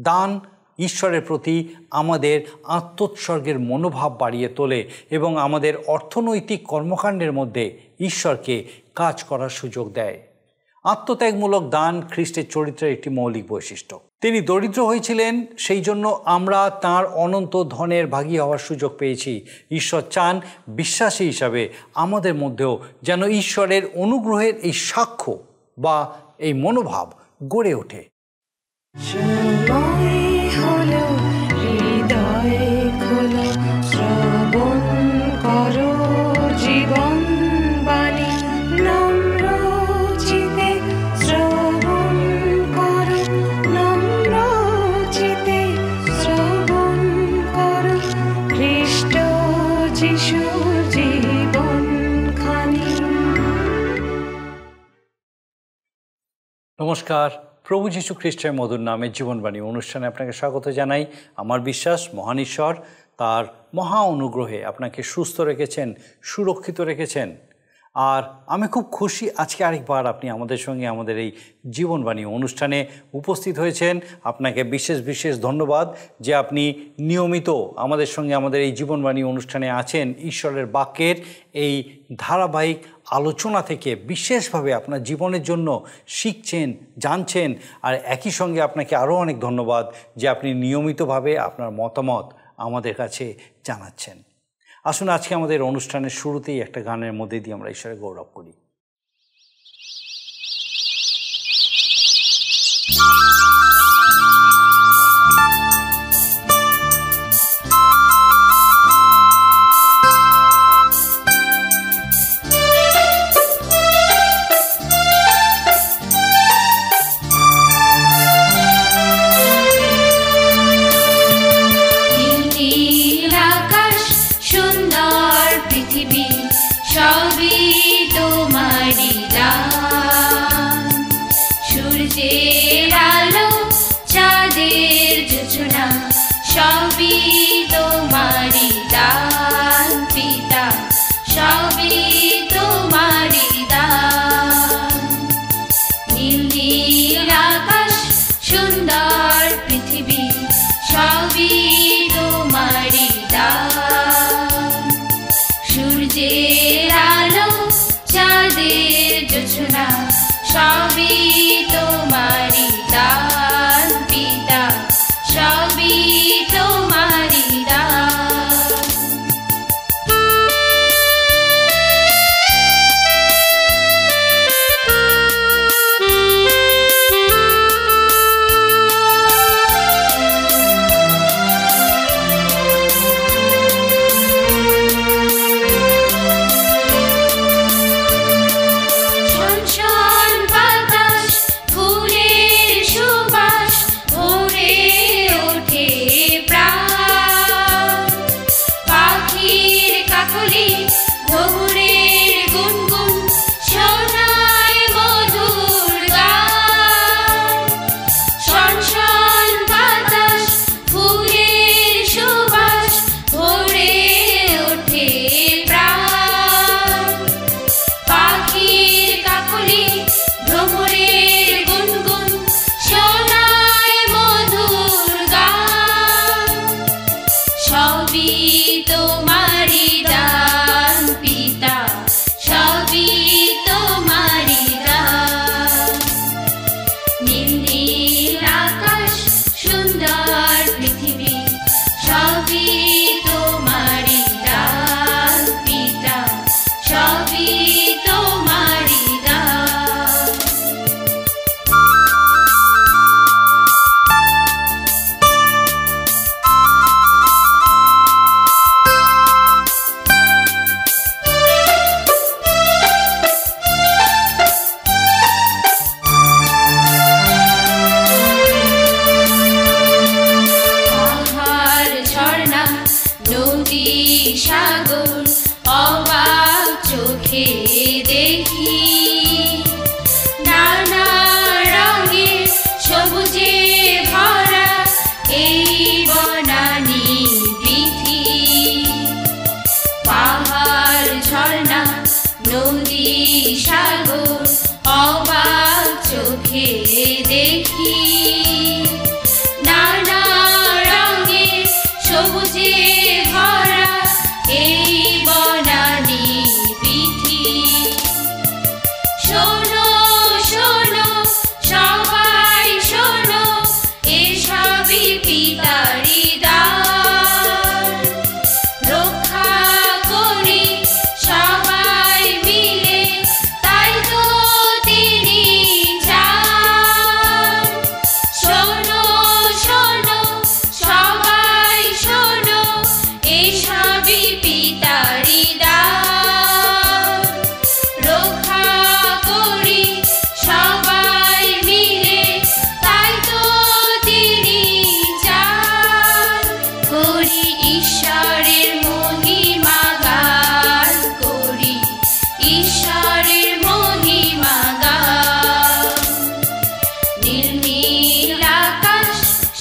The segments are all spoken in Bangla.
দান ঈশ্বরের প্রতি আমাদের আত্মোৎসর্গের মনোভাব বাড়িয়ে তোলে এবং আমাদের অর্থনৈতিক কর্মকাণ্ডের মধ্যে ঈশ্বরকে কাজ করার সুযোগ দেয়। আত্মত্যাগমূলক দান খ্রিস্টের চরিত্রের একটি মৌলিক বৈশিষ্ট্য। তিনি দরিদ্র হয়েছিলেন, সেই জন্য আমরা তাঁর অনন্ত ধনের ভাগী হওয়ার সুযোগ পেয়েছি। ঈশ্বর চান বিশ্বাসী হিসাবে আমাদের মধ্যেও যেন ঈশ্বরের অনুগ্রহের এই সাক্ষ্য বা এই মনোভাব গড়ে ওঠে। নমস্কার, প্রভু যীশু খ্রিস্টের মধুর নামে জীবনবাণী অনুষ্ঠানে আপনাকে স্বাগত জানাই। আমার বিশ্বাস মহান ঈশ্বর তার মহা অনুগ্রহে আপনাকে সুস্থ রেখেছেন, সুরক্ষিত রেখেছেন। আর আমি খুব খুশি আজকে আরেকবার আপনি আমাদের সঙ্গে আমাদের এই জীবনবাণী অনুষ্ঠানে উপস্থিত হয়েছেন। আপনাকে বিশেষ বিশেষ ধন্যবাদ যে আপনি নিয়মিত আমাদের সঙ্গে আমাদের এই জীবনবাণী অনুষ্ঠানে আছেন। ঈশ্বরের বাক্যের এই ধারাবাহিক আলোচনা থেকে বিশেষভাবে আপনার জীবনের জন্য শিখছেন, জানছেন। আর একই সঙ্গে আপনাকে আরও অনেক ধন্যবাদ যে আপনি নিয়মিতভাবে আপনার মতামত আমাদের কাছে জানাচ্ছেন। আসুন আজকে আমাদের অনুষ্ঠানের শুরুতেই একটা গানের মধ্যে দিয়ে আমরা ঈশ্বরের গৌরব করি। সূর্যের আলো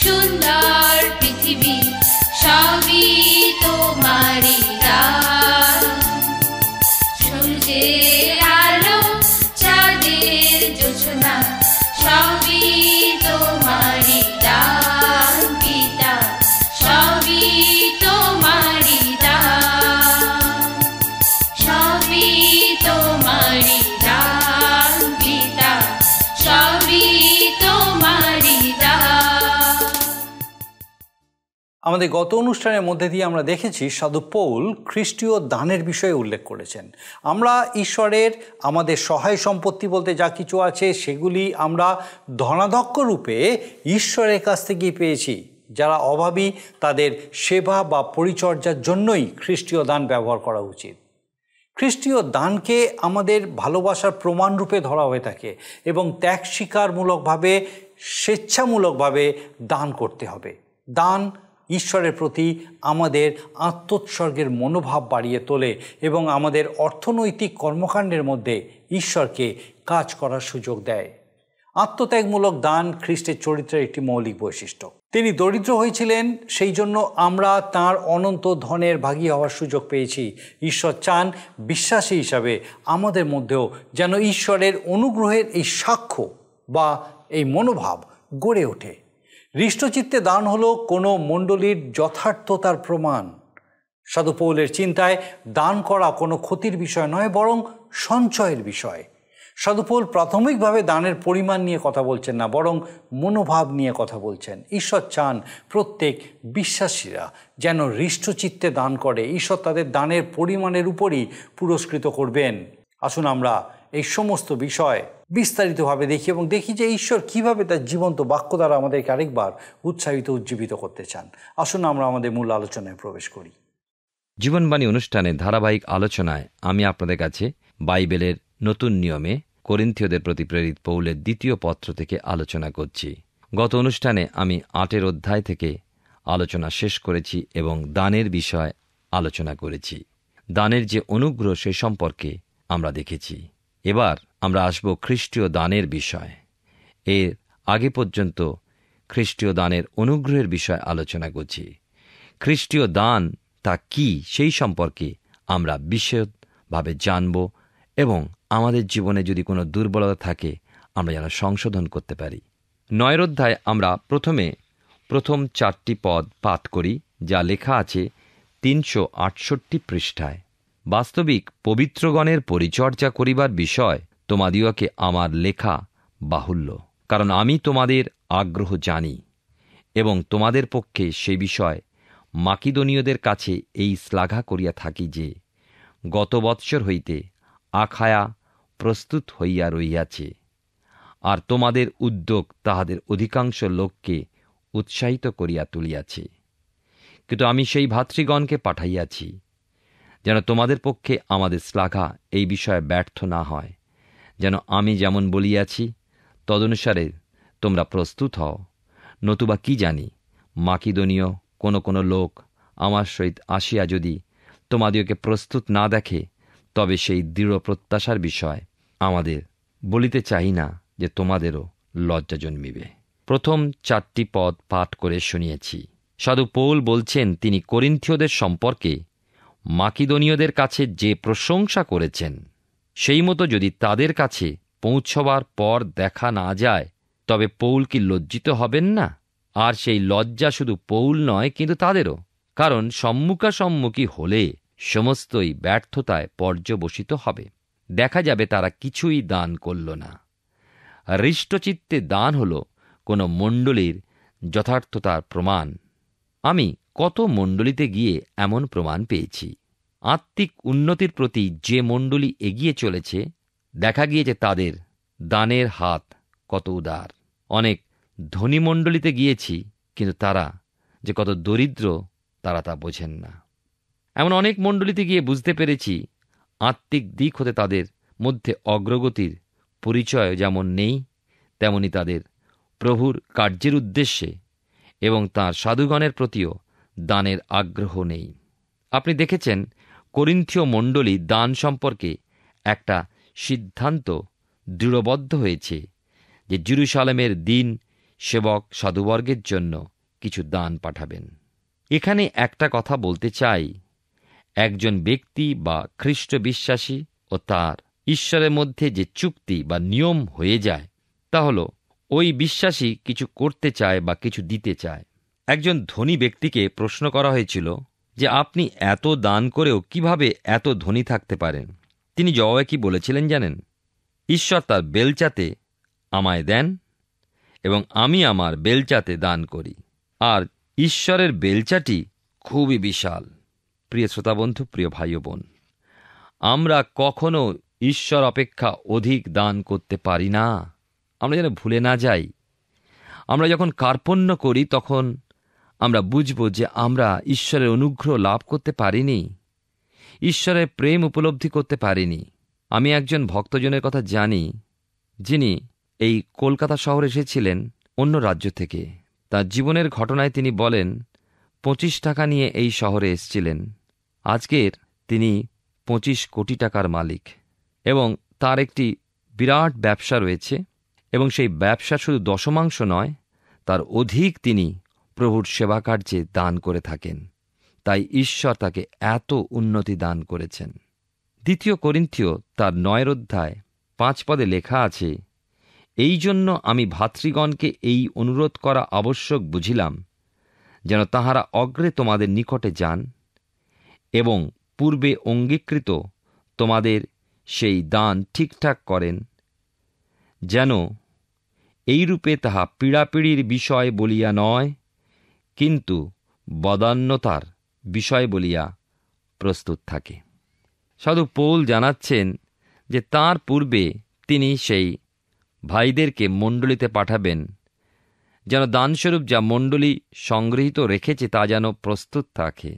সুন্দর পৃথিবী সবই তোমারই দান। সূর্যের আলো চাঁদের জোছনা সবই তোমারই দান পিতা, সবই তোমারই দান, সবই তোমারই দান পিতা, সবই তোমারই দান। আমাদের গত অনুষ্ঠানের মধ্যে দিয়ে আমরা দেখেছি সাধু পৌল খ্রিস্টীয় দানের বিষয়ে উল্লেখ করেছেন। আমরা ঈশ্বরের আমাদের সহায় সম্পত্তি বলতে যা কিছু আছে সেগুলি আমরা ধনাধ্যক্ষ রূপে ঈশ্বরের কাছ থেকেই পেয়েছি। যারা অভাবী তাদের সেবা বা পরিচর্যার জন্যই খ্রিস্টীয় দান ব্যবহার করা উচিত। খ্রিস্টীয় দানকে আমাদের ভালোবাসার প্রমাণরূপে ধরা হয়ে থাকে এবং ত্যাগ স্বীকারমূলকভাবে স্বেচ্ছামূলকভাবে দান করতে হবে। দান ঈশ্বরের প্রতি আমাদের আত্মোৎসর্গের মনোভাব বাড়িয়ে তোলে এবং আমাদের অর্থনৈতিক কর্মকাণ্ডের মধ্যে ঈশ্বরকে কাজ করার সুযোগ দেয়। আত্মত্যাগমূলক দান খ্রিস্টের চরিত্রের একটি মৌলিক বৈশিষ্ট্য। তিনি দরিদ্র হয়েছিলেন, সেই জন্য আমরা তাঁর অনন্ত ধনের ভাগী হওয়ার সুযোগ পেয়েছি। ঈশ্বর চান বিশ্বাসী হিসাবে আমাদের মধ্যেও যেন ঈশ্বরের অনুগ্রহের এই সাক্ষ্য বা এই মনোভাব গড়ে ওঠে। হৃষ্টচিত্তে দান হলো কোনো মণ্ডলীর যথার্থতার প্রমাণ। সাধু পৌলের চিন্তায় দান করা কোনো ক্ষতির বিষয় নয়, বরং সঞ্চয়ের বিষয়। সাধু পৌল প্রাথমিকভাবে দানের পরিমাণ নিয়ে কথা বলছেন না, বরং মনোভাব নিয়ে কথা বলছেন। ঈশ্বর চান প্রত্যেক বিশ্বাসীরা যেন হৃষ্টচিত্তে দান করে। ঈশ্বর তাদের দানের পরিমাণের উপরই পুরস্কৃত করবেন। আসুন আমরা এই সমস্ত বিষয় বিস্তারিতভাবে দেখি এবং দেখি যে ঈশ্বর কিভাবে তার জীবন্ত বাক্য দ্বারা আমাদেরকে আরেকবার উৎসাহিত উজ্জীবিত করতে চান। আসুন আমরা আমাদের মূল আলোচনায় প্রবেশ করি। জীবনবাণী অনুষ্ঠানে ধারাবাহিক আলোচনায় আমি আপনাদের কাছে বাইবেলের নতুন নিয়মে করিন্থীয়দের প্রতি প্রেরিত পৌলের দ্বিতীয় পত্র থেকে আলোচনা করছি। গত অনুষ্ঠানে আমি 8 অধ্যায় থেকে আলোচনা শেষ করেছি এবং দানের বিষয় আলোচনা করেছি। দানের যে অনুগ্রহ সে সম্পর্কে আমরা দেখেছি। এবার আমরা আসব খ্রিস্টীয় দানের বিষয়। এর আগে পর্যন্ত খ্রিস্টীয় দানের অনুগ্রহের বিষয় আলোচনা করছি। খ্রিস্টীয় দান তা কি সেই সম্পর্কে আমরা বিশদভাবে জানব এবং আমাদের জীবনে যদি কোনো দুর্বলতা থাকে আমরা যেন সংশোধন করতে পারি। 9 অধ্যায় আমরা প্রথম 4টি পদ পাঠ করি, যা লেখা আছে 368 পৃষ্ঠায়। বাস্তবিক পবিত্রগণের পরিচর্যা করিবার বিষয় তোমাদিওকে আমার লেখা বাহুল্য, কারণ আমি তোমাদের আগ্রহ জানি এবং তোমাদের পক্ষে সে বিষয় মাকিদনীয়দের কাছে এই শ্লাঘা করিয়া থাকি যে গত বৎসর হইতে আখায়া প্রস্তুত হইয়া রহিয়াছে, আর তোমাদের উদ্যোগ তাহাদের অধিকাংশ লোককে উৎসাহিত করিয়া তুলিয়াছে। কিন্তু আমি সেই ভাতৃগণকে পাঠাইয়াছি যেন তোমাদের পক্ষে আমাদের শ্লাঘা এই বিষয়ে ব্যর্থ না হয়, যেন আমি যেমন বলিয়াছি তদনুসারে তোমরা প্রস্তুত হও। নতুবা কি জানি, মাকিদনীয় কোনো লোক আমার সহিত আসিয়া যদি তোমাদিওকে প্রস্তুত না দেখে, তবে সেই দৃঢ় প্রত্যাশার বিষয় আমাদের বলিতে চাই না যে তোমাদেরও লজ্জা জন্মিবে। প্রথম 4টি পদ পাঠ করে শুনিয়েছি। সাধু পৌল বলছেন তিনি করিন্থীয়দের সম্পর্কে মাকিদনীয়দের কাছে যে প্রশংসা করেছেন সেই মতো যদি তাদের কাছে পৌঁছবার পর দেখা না যায়, তবে পৌল কি লজ্জিত হবেন না? আর সেই লজ্জা শুধু পৌল নয়, কিন্তু তাদেরও, কারণ সম্মুখাসম্মুখী হলে সমস্তই ব্যর্থতায় পর্যবসিত হবে। দেখা যাবে তারা কিছুই দান করল না। হৃষ্টচিত্তে দান হল কোনো মণ্ডলীর যথার্থতার প্রমাণ। আমি কত মণ্ডলীতে গিয়ে এমন প্রমাণ পেয়েছি। আত্মিক উন্নতির প্রতি যে মণ্ডলী এগিয়ে চলেছে, দেখা গিয়েছে তাদের দানের হাত কত উদার। অনেক ধনী মণ্ডলীতে গিয়েছি, কিন্তু তারা যে কত দরিদ্র তারা তা বোঝেন না। এমন অনেক মণ্ডলীতে গিয়ে বুঝতে পেরেছি আত্মিক দিক হতে তাদের মধ্যে অগ্রগতির পরিচয় যেমন নেই, তেমনি তাদের প্রভুর কার্যের উদ্দেশ্যে এবং তাঁর সাধুগণের প্রতিও দানের আগ্রহ নেই। আপনি দেখেছেন করিন্থীয় মণ্ডলী দান সম্পর্কে একটা সিদ্ধান্ত দৃঢ়বদ্ধ হয়েছে যে জেরুজালেমের দিন সেবক সাধুবর্গের জন্য কিছু দান পাঠাবেন। এখানে একটা কথা বলতে চাই, একজন ব্যক্তি বা খ্রিস্ট বিশ্বাসী ও তার ঈশ্বরের মধ্যে যে চুক্তি বা নিয়ম হয়ে যায়, তা হল ওই বিশ্বাসী কিছু করতে চায় বা কিছু দিতে চায়। একজন ধনী ব্যক্তিকে প্রশ্ন করা হয়েছিল যে আপনি এত দান করেও কিভাবে এত ধনী থাকতে পারেন। তিনি জবাবে কি বলেছিলেন জানেন? ঈশ্বর তার বেলচাতে আমায় দেন এবং আমি আমার বেলচাতে দান করি, আর ঈশ্বরের বেলচাটি খুবই বিশাল। প্রিয় শ্রোতা বন্ধু, প্রিয় ভাই ও বোন, আমরা কখনো ঈশ্বর অপেক্ষা অধিক দান করতে পারি না। আমরা যেন ভুলে না যাই, আমরা যখন কার্পণ্য করি তখন আমরা বুঝব যে আমরা ঈশ্বরের অনুগ্রহ লাভ করতে পারিনি, ঈশ্বরের প্রেম উপলব্ধি করতে পারিনি। আমি একজন ভক্তজনের কথা জানি, যিনি এই কলকাতা শহরে এসেছিলেন অন্য রাজ্য থেকে। তার জীবনের ঘটনায় তিনি বলেন 25 টাকা নিয়ে এই শহরে এসেছিলেন। আজকের তিনি 25 কোটি টাকার মালিক এবং তার একটি বিরাট ব্যবসা রয়েছে, এবং সেই ব্যবসা শুধু দশমাংশ নয়, তার অধিক তিনি প্রভুর সেবা কার্যে দান করে থাকেন। তাই ঈশ্বর তাকে এত উন্নতি দান করেছেন। 2 করিন্থীয় তার 9 অধ্যায় 5 পদে লেখা আছে, এই জন্য আমি ভাতৃগণকে এই অনুরোধ করা আবশ্যক বুঝিলাম, যেন তাহারা অগ্রে তোমাদের নিকটে যান এবং পূর্বে অঙ্গীকৃত তোমাদের সেই দান ঠিকঠাক করেন, যেন এইরূপে তাহা পীড়াপিড়ির বিষয় বলিয়া নয়, কিন্তু বদান্যতার বিষয় বলিয়া প্রস্তুত থাকে। সাধু পৌল জানাচ্ছেন যে তাঁর পূর্বে তিনি সেই ভাইদেরকে মণ্ডলীতে পাঠাবেন, যেন দানস্বরূপ যা মণ্ডলী সংগৃহীত রেখেছে তা যেন প্রস্তুত থাকে,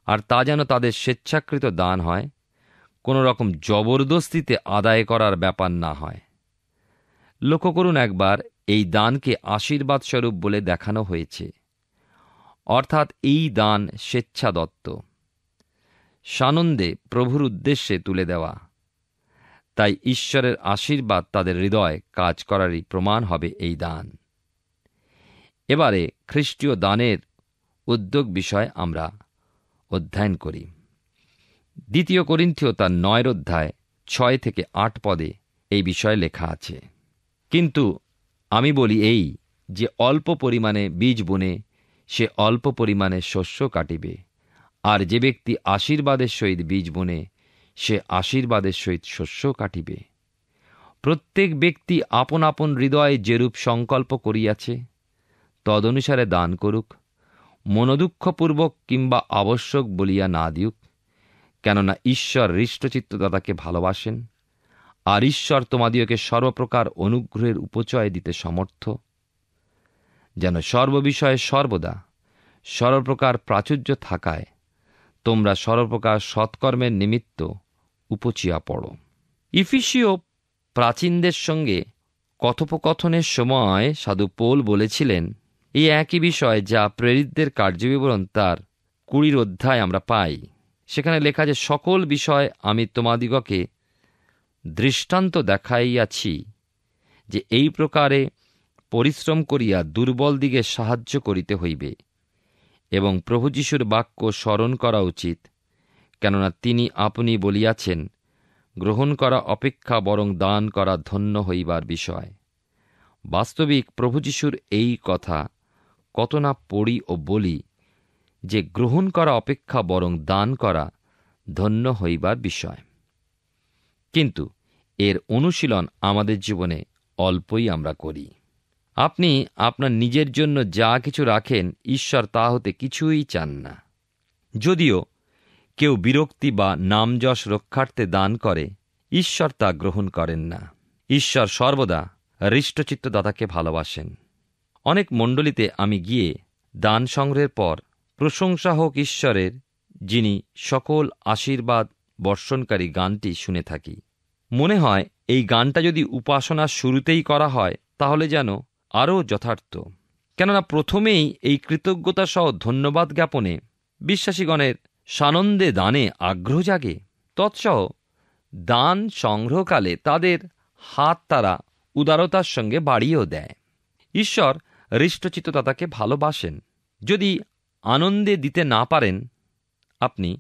আর তা যেন তাদের স্বেচ্ছাকৃত দান হয়, কোনো রকম জবরদস্তিতে আদায় করার ব্যাপার না হয়। লক্ষ্য করুন একবার, এই দানকে আশীর্বাদ স্বরূপ বলে দেখানো হয়েছে, অর্থাৎ এই দান স্বেচ্ছাদত্ত, সানন্দে প্রভুর উদ্দেশ্যে তুলে দেওয়া। তাই ঈশ্বরের আশীর্বাদ তাদের হৃদয় কাজ করারই প্রমাণ হবে এই দান। এবারে খ্রিস্টীয় দানের উদ্যোগ বিষয় আমরা অধ্যয়ন করি। 2 করিন্থীয় তার 9 অধ্যায় 6 থেকে 8 পদে এই বিষয়ে লেখা আছে, কিন্তু আমি বলি এই যে অল্প পরিমাণে বীজ বুনে সে অল্প পরিমাণে শস্য কাটিবে, আর যে ব্যক্তি আশীর্বাদের সহিত বীজ বুনে সে আশীর্বাদের সহিত শস্য কাটিবে। প্রত্যেক ব্যক্তি আপন আপন হৃদয়ে যেরূপ সংকল্প করিয়াছে তদনুসারে দান করুক, মনোদুঃখপূর্বক কিংবা আবশ্যক বলিয়া না দিউক, কেননা ঈশ্বর হৃষ্টচিত্তদাতাকে ভালোবাসেন, আর ঈশ্বর তোমাদিওকে সর্বপ্রকার অনুগ্রহের উপচয় দিতে সমর্থ, যেন সর্ববিষয়ে সর্বদা সর্বপ্রকার প্রাচুর্য থাকায় তোমরা সর্বপ্রকার সৎকর্মের নিমিত্ত উপচিয়া পড়ো। ইফিসীয় প্রাচীনদের সঙ্গে কথোপকথনের সময় সাধু পৌল বলেছিলেন এই একই বিষয় যা প্রেরিতদের কার্যবিবরণ তার 20 অধ্যায় আমরা পাই। সেখানে লেখা যে সকল বিষয় আমি তোমাদিগকে দৃষ্টান্ত দেখাইয়াছি, যে এই প্রকারে পরিশ্রম করিয়া দুর্বল দিকে সাহায্য করিতে হইবে, এবং প্রভু যীশুর বাক্য স্মরণ করা উচিত, কেননা তিনি আপনি বলিয়াছেন, গ্রহণ করা অপেক্ষা বরং দান করা ধন্য হইবার বিষয়। বাস্তবিক প্রভু যীশুর এই কথা কত না পড়ি ও বলি যে গ্রহণ করা অপেক্ষা বরং দান করা ধন্য হইবার বিষয়, কিন্তু এর অনুশীলন আমাদের জীবনে অল্পই আমরা করি। আপনি আপনার নিজের জন্য যা কিছু রাখেন, ঈশ্বর তা হতে কিছুই চান না। যদিও কেউ বিরক্তি বা নামযশ রক্ষার্থে দান করে, ঈশ্বর তা গ্রহণ করেন না। ঈশ্বর সর্বদা হৃষ্টচিত্তদাতাকে ভালোবাসেন। অনেক মণ্ডলীতে আমি গিয়ে দান সংগ্রহের পর প্রশংসা হোক ঈশ্বরের, যিনি সকল আশীর্বাদ বর্ষণকারী গানটি শুনে থাকি। মনে হয় এই গানটা যদি উপাসনার শুরুতেই করা হয় তাহলে যেন আরও যথার্থ, কেননা প্রথমেই এই কৃতজ্ঞতা সহ ধন্যবাদ জ্ঞাপনে বিশ্বাসীগণের সানন্দে দানে আগ্রহ জাগে। তৎসহ দান সংগ্রহকালে তাদের হাত তারা উদারতার সঙ্গে বাড়িয়েও দেয়। ঈশ্বর হৃষ্টচিত্ততাকে ভালোবাসেন। যদি আনন্দে দিতে না পারেন আপনি,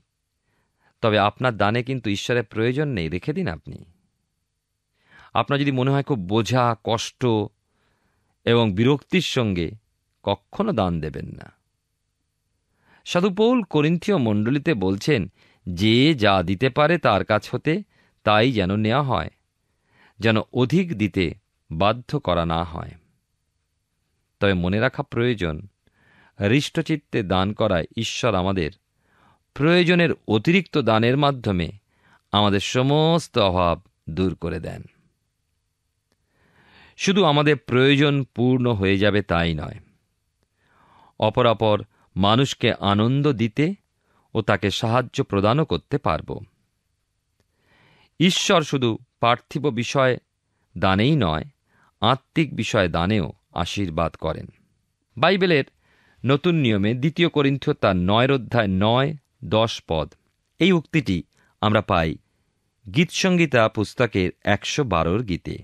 তবে আপনার দানে কিন্তু ঈশ্বরের প্রয়োজন নেই, রেখে দিন। আপনার যদি মনে হয় খুব বোঝা, কষ্ট এবং বিরক্তির সঙ্গে, কখনো দান দেবেন না। সাধু পৌল করিন্থীয় মণ্ডলীতে বলছেন, যে যা দিতে পারে তার কাছ হতে তাই যেন নেওয়া হয়, যেন অধিক দিতে বাধ্য করা না হয়। তবে মনে রাখা প্রয়োজন, হৃষ্টচিত্তে দান করায় ঈশ্বর আমাদের প্রয়োজনের অতিরিক্ত দানের মাধ্যমে আমাদের সমস্ত অভাব দূর করে দেন। শুধু আমাদের প্রয়োজন পূর্ণ হয়ে যাবে তাই নয়, অপরাপর মানুষকে আনন্দ দিতে ও তাকে সাহায্য প্রদানও করতে পারব। ঈশ্বর শুধু পার্থিব বিষয় দানেই নয়, আত্মিক বিষয় দানেও আশীর্বাদ করেন। বাইবেলের নতুন নিয়মে 2 করিন্থীয় তার 9 অধ্যায় 9-10 পদ, এই উক্তিটি আমরা পাই গীতসংগীতা পুস্তকের 112 গীতে।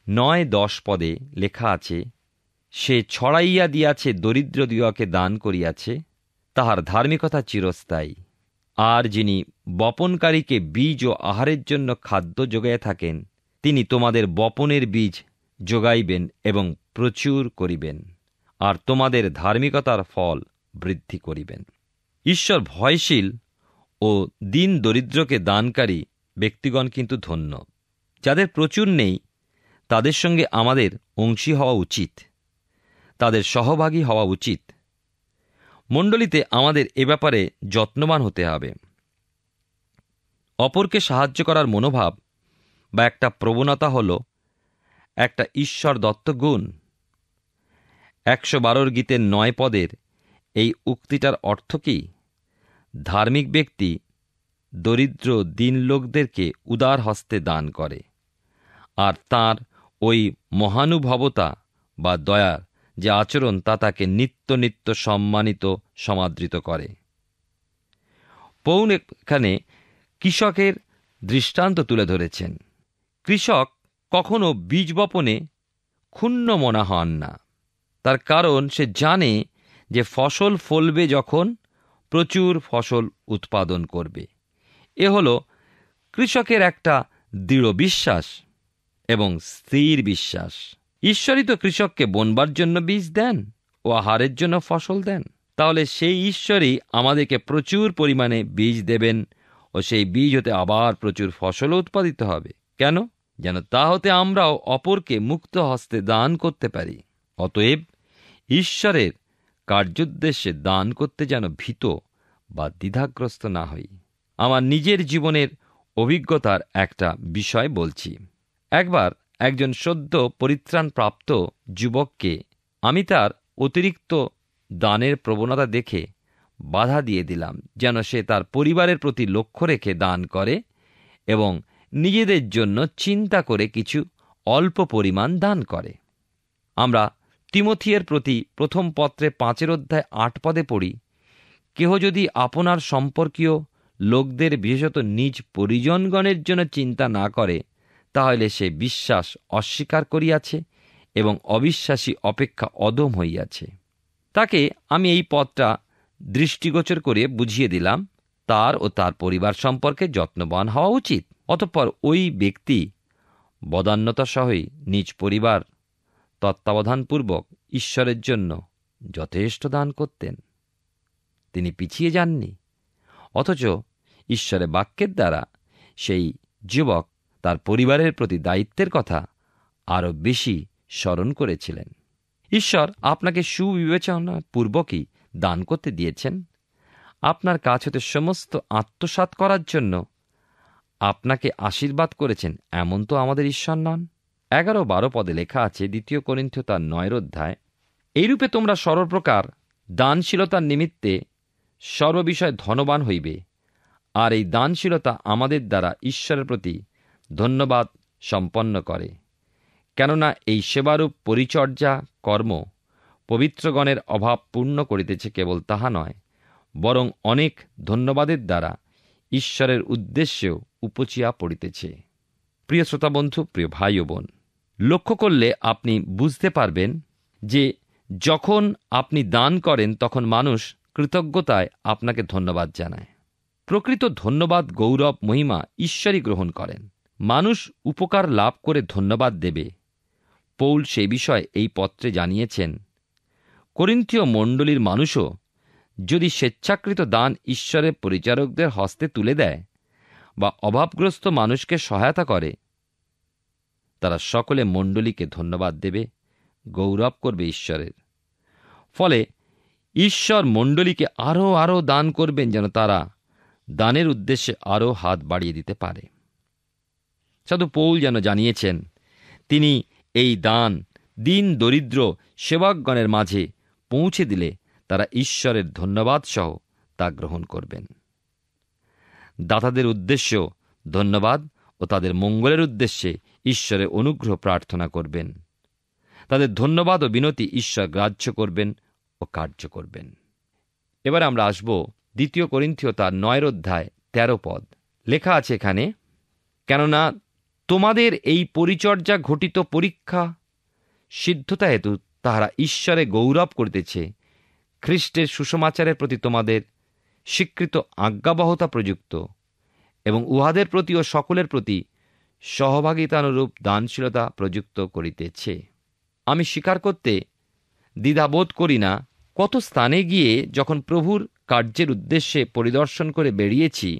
9-10 পদে লেখা আছে, সে ছড়াইয়া দিয়াছে, দরিদ্র দিগকে দান করিয়াছে, তাহার ধার্মিকতা চিরস্থায়ী। আর যিনি বপনকারীকে বীজ ও আহারের জন্য খাদ্য যোগাইয়া থাকেন, তিনি তোমাদের বপনের বীজ যোগাইবেন এবং প্রচুর করিবেন, আর তোমাদের ধার্মিকতার ফল বৃদ্ধি করিবেন। ঈশ্বর ভয়শীল ও দিন দরিদ্রকে দানকারী ব্যক্তিগণ কিন্তু ধন্য। যাদের প্রচুর নেই তাদের সঙ্গে আমাদের অংশী হওয়া উচিত, তাদের সহভাগী হওয়া উচিত। মণ্ডলীতে আমাদের এ ব্যাপারে যত্নবান হতে হবে। অপরকে সাহায্য করার মনোভাব বা একটা প্রবণতা হল একটা ঈশ্বর দত্ত গুণ। 112 গীতের 9 পদের এই উক্তিটার অর্থ কি? ধার্মিক ব্যক্তি দরিদ্র দিন লোকদেরকে উদার হস্তে দান করে, আর তার ওই মহানুভবতা বা দয়ার যে আচরণ তা তাকে নিত্য নিত্য সম্মানিত সমাদৃত করে। পৌল এখানে কৃষকের দৃষ্টান্ত তুলে ধরেছেন। কৃষক কখনো বীজ বপনে ক্ষুণ্ণ মনা হন না, তার কারণ সে জানে যে ফসল ফলবে যখন প্রচুর ফসল উৎপাদন করবে। এ হল কৃষকের একটা দৃঢ় বিশ্বাস এবং স্থির বিশ্বাস। ঈশ্বরই তো কৃষককে বনবার জন্য বীজ দেন ও আহারের জন্য ফসল দেন। তাহলে সেই ঈশ্বরই আমাদেরকে প্রচুর পরিমাণে বীজ দেবেন ও সেই বীজ হতে আবার প্রচুর ফসলও উৎপাদিত হবে। কেন? যেন তা হতে আমরাও অপরকে মুক্ত হস্তে দান করতে পারি। অতএব ঈশ্বরের কার্যোদ্দেশ্যে দান করতে যেন ভীত বা দ্বিধাগ্রস্ত না হই। আমার নিজের জীবনের অভিজ্ঞতার একটা বিষয় বলছি। একবার একজন সদ্য পরিত্রাণপ্রাপ্ত যুবককে আমি তার অতিরিক্ত দানের প্রবণতা দেখে বাধা দিয়ে দিলাম, যেন সে তার পরিবারের প্রতি লক্ষ্য রেখে দান করে এবং নিজেদের জন্য চিন্তা করে কিছু অল্প পরিমাণ দান করে। আমরা তিমথিয়ের প্রতি প্রথম পত্রে 5 অধ্যায় 8 পদে পড়ি, কেহ যদি আপনার সম্পর্কীয় লোকদের বিশেষত নিজ পরিজনগণের জন্য চিন্তা না করে, তাহলে সে বিশ্বাস অস্বীকার করিয়াছে এবং অবিশ্বাসী অপেক্ষা অদম হইয়াছে। তাকে আমি এই পদটা দৃষ্টিগোচর করে বুঝিয়ে দিলাম তার ও তার পরিবার সম্পর্কে যত্নবান হওয়া উচিত। অতঃপর ওই ব্যক্তি বদান্যতা সহই নিজ পরিবার তত্ত্বাবধানপূর্বক ঈশ্বরের জন্য যথেষ্ট দান করতেন। তিনি পিছিয়ে যাননি, অথচ ঈশ্বরের বাক্যের দ্বারা সেই যুবক তার পরিবারের প্রতি দায়িত্বের কথা আরও বেশি স্মরণ করেছিলেন। ঈশ্বর আপনাকে সুবিবেচনা পূর্বকই দান করতে দিয়েছেন। আপনার কাছ হতে সমস্ত আত্মসাৎ করার জন্য আপনাকে আশীর্বাদ করেছেন, এমন তো আমাদের ঈশ্বর নন। 11-12 পদে লেখা আছে, 2 করিন্থীয় তার 9 অধ্যায়, এইরূপে তোমরা সর্বপ্রকার দানশীলতার নিমিত্তে সর্ববিষয় ধনবান হইবে, আর এই দানশীলতা আমাদের দ্বারা ঈশ্বরের প্রতি ধন্যবাদ সম্পন্ন করে। কেননা এই সেবারূপ পরিচর্যা কর্ম পবিত্রগণের অভাব পূর্ণ করিতেছে, কেবল তাহা নয়, বরং অনেক ধন্যবাদের দ্বারা ঈশ্বরের উদ্দেশ্যেও উপচিয়া পড়িতেছে। প্রিয় শ্রোতা বন্ধু, প্রিয় ভাই ও বোন, লক্ষ্য করলে আপনি বুঝতে পারবেন যে যখন আপনি দান করেন তখন মানুষ কৃতজ্ঞতায় আপনাকে ধন্যবাদ জানায়। প্রকৃত ধন্যবাদ, গৌরব, মহিমা ঈশ্বরই গ্রহণ করেন। মানুষ উপকার লাভ করে ধন্যবাদ দেবে। পৌল সে বিষয়ে এই পত্রে জানিয়েছেন। করিন্থীয় মণ্ডলীর মানুষও যদি স্বেচ্ছাকৃত দান ঈশ্বরের পরিচারকদের হস্তে তুলে দেয় বা অভাবগ্রস্ত মানুষকে সহায়তা করে, তারা সকলে মণ্ডলীকে ধন্যবাদ দেবে, গৌরব করবে ঈশ্বরের। ফলে ঈশ্বর মণ্ডলীকে আরও দান করবেন, যেন তারা দানের উদ্দেশ্যে আরও হাত বাড়িয়ে দিতে পারে। সাধু পৌল যেন জানিয়েছেন, তিনি এই দান দীন দরিদ্র সেবকগণের মাঝে পৌঁছে দিলে তারা ঈশ্বরের ধন্যবাদ সহ তা গ্রহণ করবেন। দাতাদের উদ্দেশ্যেও ধন্যবাদ ও তাদের মঙ্গলের উদ্দেশ্যে ঈশ্বরের অনুগ্রহ প্রার্থনা করবেন। তাদের ধন্যবাদ ও বিনতি ঈশ্বর গ্রাহ্য করবেন ও কার্য করবেন। এবার আমরা আসব 2 করিন্থীয় তার 9 অধ্যায় 13 পদ। লেখা আছে এখানে, কেননা তোমাদের এই পরিচর্যা ঘটিত পরীক্ষা সিদ্ধতা হেতু তাহারা ঈশ্বরে গৌরব করিতেছে, খ্রিস্টের সুসমাচারের প্রতি তোমাদের স্বীকৃত আজ্ঞাবহতা প্রযুক্ত এবং উহাদের প্রতি ও সকলের প্রতি সহভাগিতানুরূপ দানশীলতা প্রযুক্ত করিতেছে। আমি স্বীকার করতে দ্বিধাবোধ করি না, কত স্থানে গিয়ে যখন প্রভুর কার্যের উদ্দেশ্যে পরিদর্শন করে বেরিয়েছি,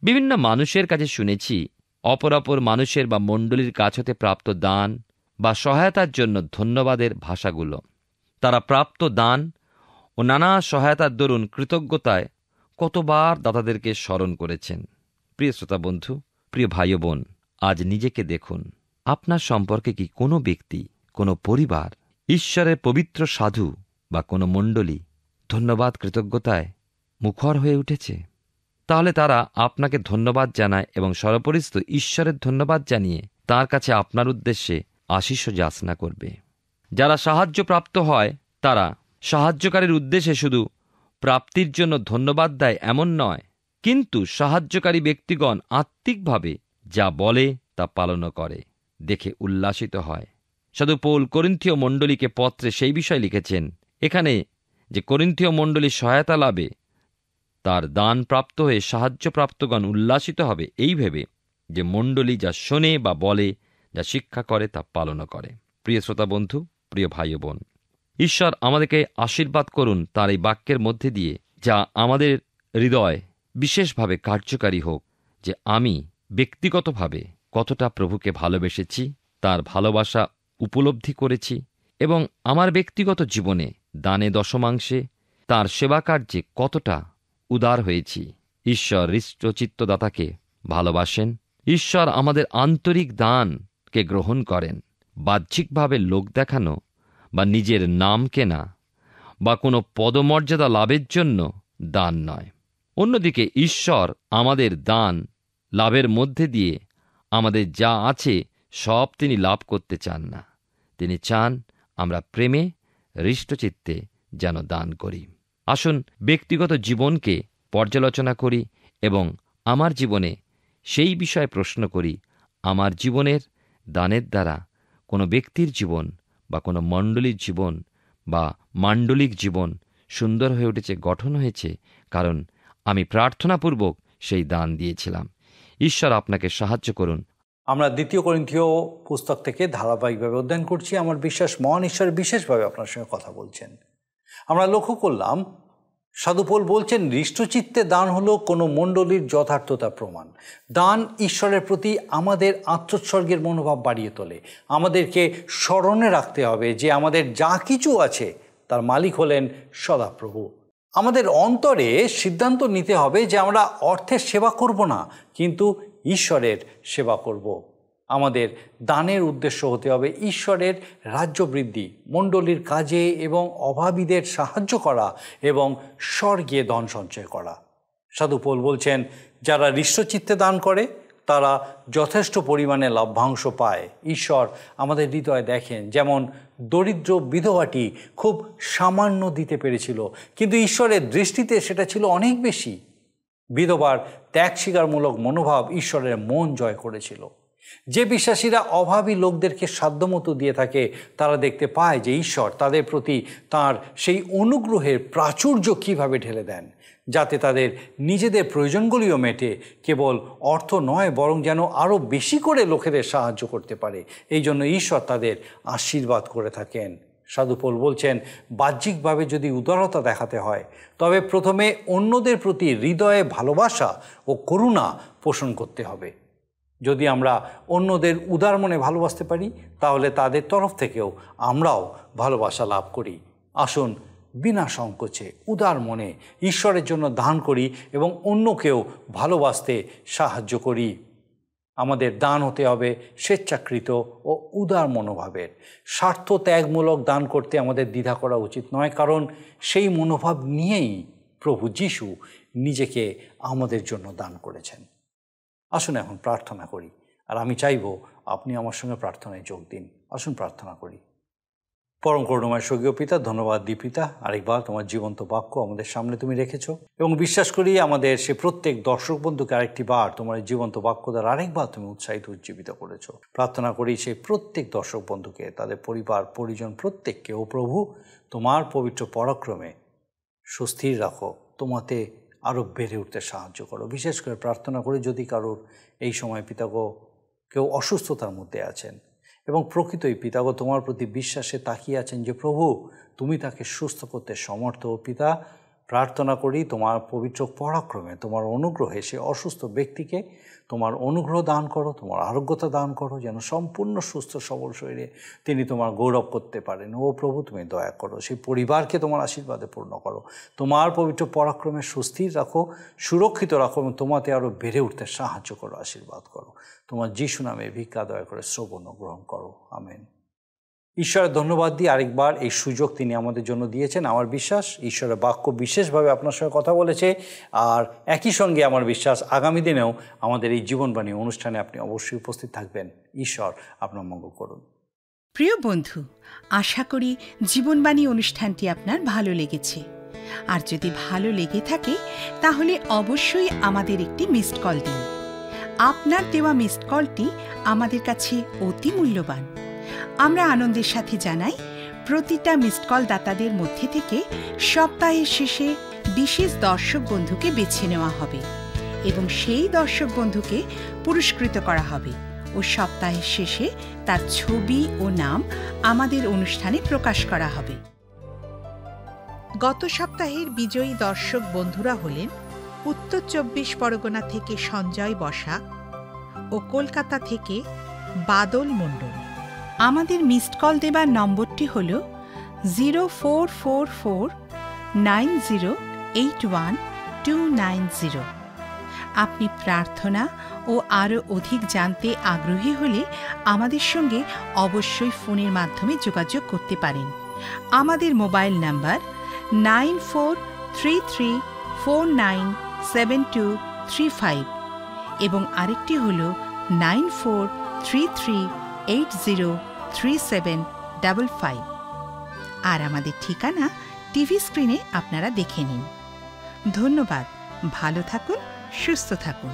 বিভিন্ন মানুষের কাছে শুনেছি অপর মানুষের বা মণ্ডলীর কাছ হতে প্রাপ্ত দান বা সহায়তার জন্য ধন্যবাদের ভাষাগুলো। তারা প্রাপ্ত দান ও নানা সহায়তার দরুন কৃতজ্ঞতায় কতবার দাতাদেরকে স্মরণ করেছেন। প্রিয় শ্রোতা বন্ধু, প্রিয় ভাই ও বোন, আজ নিজেকে দেখুন, আপনার সম্পর্কে কি কোনো ব্যক্তি, কোনো পরিবার, ঈশ্বরের পবিত্র সাধু বা কোনো মণ্ডলী ধন্যবাদ কৃতজ্ঞতায় মুখর হয়ে উঠেছে? তাহলে তারা আপনাকে ধন্যবাদ জানায় এবং সর্বোপরিস্থ ঈশ্বরের ধন্যবাদ জানিয়ে তার কাছে আপনার উদ্দেশ্যে আশীষ যাচনা করবে। যারা সাহায্যপ্রাপ্ত হয় তারা সাহায্যকারীর উদ্দেশ্যে শুধু প্রাপ্তির জন্য ধন্যবাদ দেয় এমন নয়, কিন্তু সাহায্যকারী ব্যক্তিগণ আত্মিকভাবে যা বলে তা পালনও করে দেখে উল্লাসিত হয়। সাধু পৌল করিন্থীয় মণ্ডলীকে পত্রে সেই বিষয় লিখেছেন এখানে যে করিন্থীয় মণ্ডলীর সহায়তা লাভে তার দান প্রাপ্ত হয়ে সাহায্যপ্রাপ্তগণ উল্লাসিত হবে, এই ভেবে যে মণ্ডলী যা শোনে বা বলে, যা শিক্ষা করে তা পালনও করে। প্রিয় শ্রোতা বন্ধু, প্রিয় ভাই ও বোন, ঈশ্বর আমাদেরকে আশীর্বাদ করুন তার এই বাক্যের মধ্যে দিয়ে, যা আমাদের হৃদয় বিশেষভাবে কার্যকারী হোক, যে আমি ব্যক্তিগতভাবে কতটা প্রভুকে ভালোবেসেছি, তার ভালোবাসা উপলব্ধি করেছি এবং আমার ব্যক্তিগত জীবনে দানে দশমাংশে তার সেবা কার্যে কতটা উদার হয়েছি। ঈশ্বর হৃষ্টচিত্তদাতাকে ভালোবাসেন। ঈশ্বর আমাদের আন্তরিক দানকে গ্রহণ করেন। বাহ্যিকভাবে লোক দেখানো বা নিজের নাম কেনা বা কোনো পদমর্যাদা লাভের জন্য দান নয়। অন্যদিকে ঈশ্বর আমাদের দান লাভের মধ্যে দিয়ে আমাদের যা আছে সব তিনি লাভ করতে চান না। তিনি চান আমরা প্রেমে হৃষ্টচিত্তে যেন দান করি। আসুন ব্যক্তিগত জীবনকে পর্যালোচনা করি এবং আমার জীবনে সেই বিষয়ে প্রশ্ন করি, আমার জীবনের দানের দ্বারা কোনো ব্যক্তির জীবন বা কোনো মণ্ডলীর জীবন বা মাণ্ডলিক জীবন সুন্দর হয়ে উঠেছে, গঠন হয়েছে, কারণ আমি প্রার্থনাপূর্বক সেই দান দিয়েছিলাম। ঈশ্বর আপনাকে সাহায্য করুন। আমরা 2 করিন্থীয় পুস্তক থেকে ধারাবাহিকভাবে অধ্যয়ন করছি। আমার বিশ্বাস মহান ঈশ্বর বিশেষভাবে আপনার সঙ্গে কথা বলছেন। আমরা লক্ষ্য করলাম সাধু পৌল বলছেন হৃষ্টচিত্তে দান হলো কোনো মণ্ডলীর যথার্থতার প্রমাণ। দান ঈশ্বরের প্রতি আমাদের আত্মোৎসর্গের মনোভাব বাড়িয়ে তোলে। আমাদেরকে স্মরণে রাখতে হবে যে আমাদের যা কিছু আছে তার মালিক হলেন সদাপ্রভু। আমাদের অন্তরে সিদ্ধান্ত নিতে হবে যে আমরা অর্থের সেবা করব না, কিন্তু ঈশ্বরের সেবা করব। আমাদের দানের উদ্দেশ্য হতে হবে ঈশ্বরের রাজ্য বৃদ্ধি, মণ্ডলীর কাজে এবং অভাবীদের সাহায্য করা এবং স্বর্গে ধন সঞ্চয় করা। সাধু পৌল বলছেন যারা হৃষ্টচিত্তে দান করে তারা যথেষ্ট পরিমাণে লভ্যাংশ পায়। ঈশ্বর আমাদের হৃদয় দেখেন। যেমন দরিদ্র বিধবাটি খুব সামান্য দিতে পেরেছিল, কিন্তু ঈশ্বরের দৃষ্টিতে সেটা ছিল অনেক বেশি। বিধবার ত্যাগ স্বীকারমূলক মনোভাব ঈশ্বরের মন জয় করেছিল। যে বিশ্বাসীরা অভাবী লোকদেরকে সাধ্যমতো দিয়ে থাকে, তারা দেখতে পায় যে ঈশ্বর তাদের প্রতি তার সেই অনুগ্রহের প্রাচুর্য কীভাবে ঢেলে দেন, যাতে তাদের নিজেদের প্রয়োজনগুলিও মেটে, কেবল অর্থ নয় বরং যেন আরও বেশি করে লোকেদের সাহায্য করতে পারে। এই জন্য ঈশ্বর তাদের আশীর্বাদ করে থাকেন। সাধু পৌল বলছেন, বাহ্যিকভাবে যদি উদারতা দেখাতে হয় তবে প্রথমে অন্যদের প্রতি হৃদয়ে ভালোবাসা ও করুণা পোষণ করতে হবে। যদি আমরা অন্যদের উদার মনে ভালোবাসতে পারি তাহলে তাদের তরফ থেকেও আমরাও ভালোবাসা লাভ করি। আসুন বিনা সংকোচে উদার মনে ঈশ্বরের জন্য দান করি এবং অন্যকেও ভালোবাসতে সাহায্য করি। আমাদের দান হতে হবে স্বেচ্ছাকৃত ও উদার মনোভাবের। স্বার্থ ত্যাগমূলক দান করতে আমাদের দ্বিধা করা উচিত নয়, কারণ সেই মনোভাব নিয়েই প্রভু যীশু নিজেকে আমাদের জন্য দান করেছেন। আসুন এখন প্রার্থনা করি, আর আমি চাইব আপনি আমার সঙ্গে প্রার্থনায় যোগ দিন। আসুন প্রার্থনা করি। পরম করুণাময় স্বর্গীয় পিতা, ধন্যবাদ দি পিতা, আরেকবার তোমার জীবন্ত বাক্য আমাদের সামনে তুমি রেখেছ এবং বিশ্বাস করি আমাদের সে প্রত্যেক দর্শক বন্ধুকে আরেকটি বার তোমার জীবন্ত বাক্য দ্বারা আরেকবার তুমি উৎসাহিত উজ্জীবিত করেছ। প্রার্থনা করি সেই প্রত্যেক দর্শক বন্ধুকে, তাদের পরিবার পরিজন প্রত্যেককে ও প্রভু তোমার পবিত্র পরাক্রমে সুস্থির রাখো, তোমাতে আরও বেড়ে উঠতে সাহায্য করো। বিশেষ করে প্রার্থনা করি যদি কারোর এই সময় পিতাগো কেউ অসুস্থতার মধ্যে আছেন এবং প্রকৃতই পিতাগো তোমার প্রতি বিশ্বাসে তাকিয়ে আছেন যে প্রভু তুমি তাকে সুস্থ করতে সমর্থ। পিতা, প্রার্থনা করি তোমার পবিত্র পরাক্রমে তোমার অনুগ্রহে সে অসুস্থ ব্যক্তিকে তোমার অনুগ্রহ দান করো, তোমার আরোগ্যতা দান করো, যেন সম্পূর্ণ সুস্থ সবল শরীরে তিনি তোমার গৌরব করতে পারেন। ও প্রভু তুমি দয়া করো, সেই পরিবারকে তোমার আশীর্বাদে পূর্ণ করো, তোমার পবিত্র পরাক্রমে সুস্থির রাখো, সুরক্ষিত রাখো এবং তোমাতে আরও বেড়ে উঠতে সাহায্য করো, আশীর্বাদ করো। তোমার যিশু নামে ভিক্ষা দয়া করে শ্রবণ গ্রহণ করো, আমেন। ঈশ্বরের ধন্যবাদ দিয়ে আরেকবার এই সুযোগ তিনি আমাদের জন্য দিয়েছেন। আমার বিশ্বাস ঈশ্বরের বাক্য বিশেষভাবে আপনার সঙ্গে কথা বলেছে, আর একই সঙ্গে আমার বিশ্বাস আগামী দিনেও আমাদের এই জীবনবাণী অনুষ্ঠানে আপনি অবশ্যই উপস্থিত থাকবেন। ঈশ্বর আপনার মঙ্গল করুন। প্রিয় বন্ধু, আশা করি জীবনবাণী অনুষ্ঠানটি আপনার ভালো লেগেছে। আর যদি ভালো লেগে থাকে তাহলে অবশ্যই আমাদের একটি মিসড কল দিন। আপনার দেওয়া মিসড কলটি আমাদের কাছে অতি মূল্যবান। আমরা আনন্দের সাথে জানাই, প্রতিটা মিসড কল দাতাদের মধ্যে থেকে সপ্তাহের শেষে বিশেষ দর্শক বন্ধুকে বেছে নেওয়া হবে এবং সেই দর্শক বন্ধুকে পুরস্কৃত করা হবে ও সপ্তাহের শেষে তার ছবি ও নাম আমাদের অনুষ্ঠানে প্রকাশ করা হবে। গত সপ্তাহের বিজয়ী দর্শক বন্ধুরা হলেন উত্তর ২৪ পরগনা থেকে সঞ্জয় বসাক ও কলকাতা থেকে বাদল মণ্ডল। আমাদের মিসড কল দেবার নম্বরটি হল 04449081 আপনি প্রার্থনা ও আরও অধিক জানতে আগ্রহী হলে আমাদের সঙ্গে অবশ্যই ফোনের মাধ্যমে যোগাযোগ করতে পারেন। আমাদের মোবাইল নাম্বার 9433497235 এবং আরেকটি হল 9433803755। আর আমাদের ঠিকানা টিভি স্ক্রিনে আপনারা দেখে নিন। ধন্যবাদ। ভালো থাকুন, সুস্থ থাকুন।